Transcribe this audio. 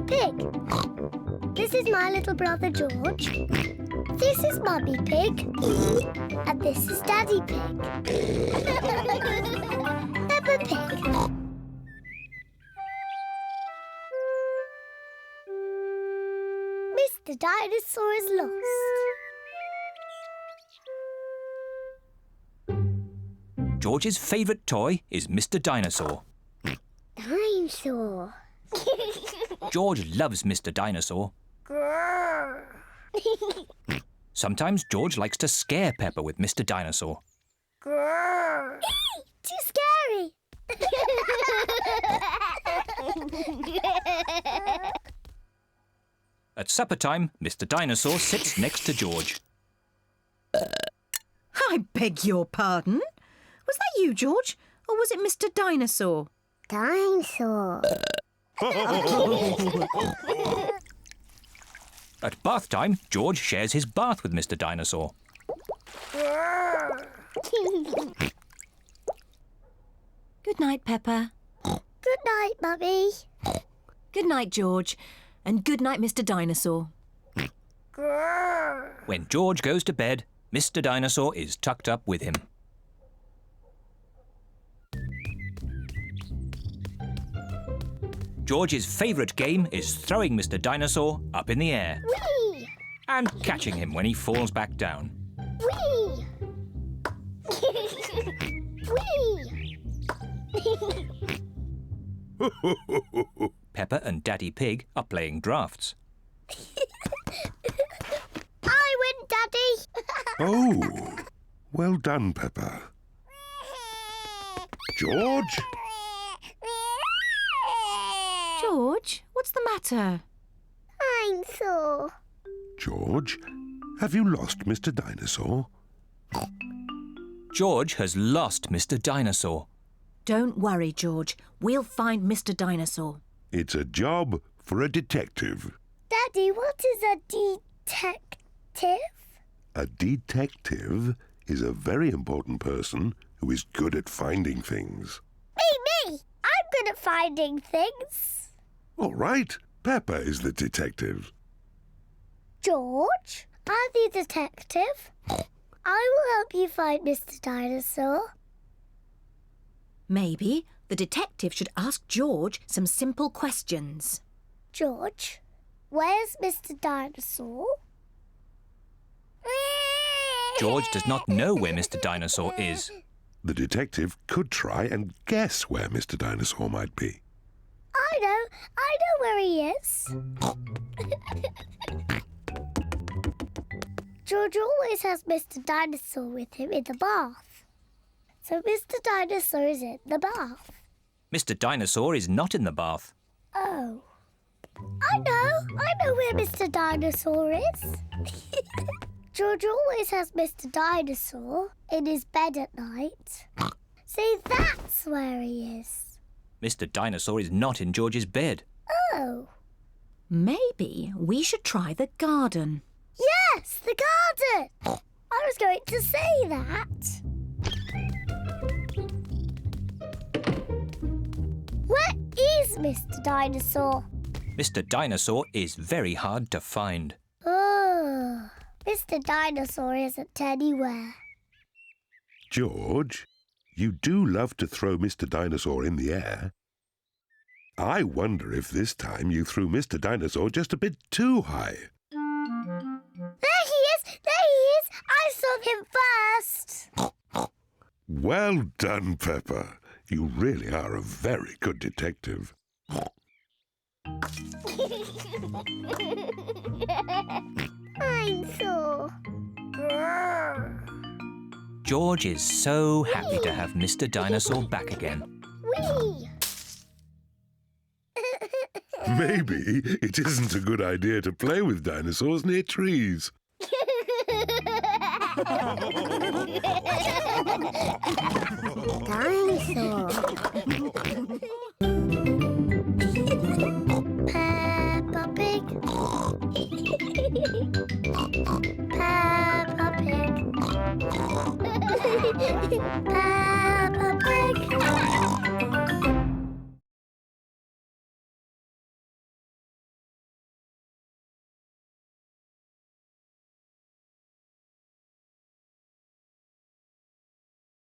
Pig. This is my little brother George. This is Mummy Pig. And this is Daddy Pig. Peppa Pig. Mr Dinosaur is lost. George's favourite toy is Mr Dinosaur. Dinosaur. George loves Mr Dinosaur. Sometimes George likes to scare Peppa with Mr Dinosaur. Too scary. At supper time, Mr Dinosaur sits next to George. I beg your pardon? Was that you, George? Or was it Mr Dinosaur? Dinosaur. At bath time, George shares his bath with Mr Dinosaur. Good night, Peppa. Good night, Mummy. Good night, George. And good night, Mr Dinosaur. When George goes to bed, Mr Dinosaur is tucked up with him. George's favourite game is throwing Mr Dinosaur up in the air. Whee! And catching him when he falls back down. Whee! Whee! Peppa and Daddy Pig are playing drafts. I win, Daddy. Oh, well done, Peppa. George? George, what's the matter? Dinosaur. George, have you lost Mr Dinosaur? George has lost Mr Dinosaur. Don't worry, George. We'll find Mr Dinosaur. It's a job for a detective. Daddy, what is a detective? A detective is a very important person who is good at finding things. Me! I'm good at finding things. All right, Peppa is the detective. George, I'm the detective. I will help you find Mr Dinosaur. Maybe the detective should ask George some simple questions. George, where's Mr Dinosaur? George does not know where Mr Dinosaur is. The detective could try and guess where Mr Dinosaur might be. I know where he is. George always has Mr Dinosaur with him in the bath. So Mr Dinosaur is in the bath. Mr Dinosaur is not in the bath. Oh. I know where Mr Dinosaur is. George always has Mr Dinosaur in his bed at night. See, that's where he is. Mr Dinosaur is not in George's bed. Oh. Maybe we should try the garden. Yes, the garden. I was going to say that. Where is Mr Dinosaur? Mr Dinosaur is very hard to find. Oh, Mr Dinosaur isn't anywhere. George, you do love to throw Mr Dinosaur in the air. I wonder if this time you threw Mr Dinosaur just a bit too high. There he is! I saw him first. Well done, Peppa. You really are a very good detective. Dinosaur. George is so happy to have Mr Dinosaur back again. Whee! Maybe it isn't a good idea to play with dinosaurs near trees. Dinosaur. Peppa Pig. Peppa Pig.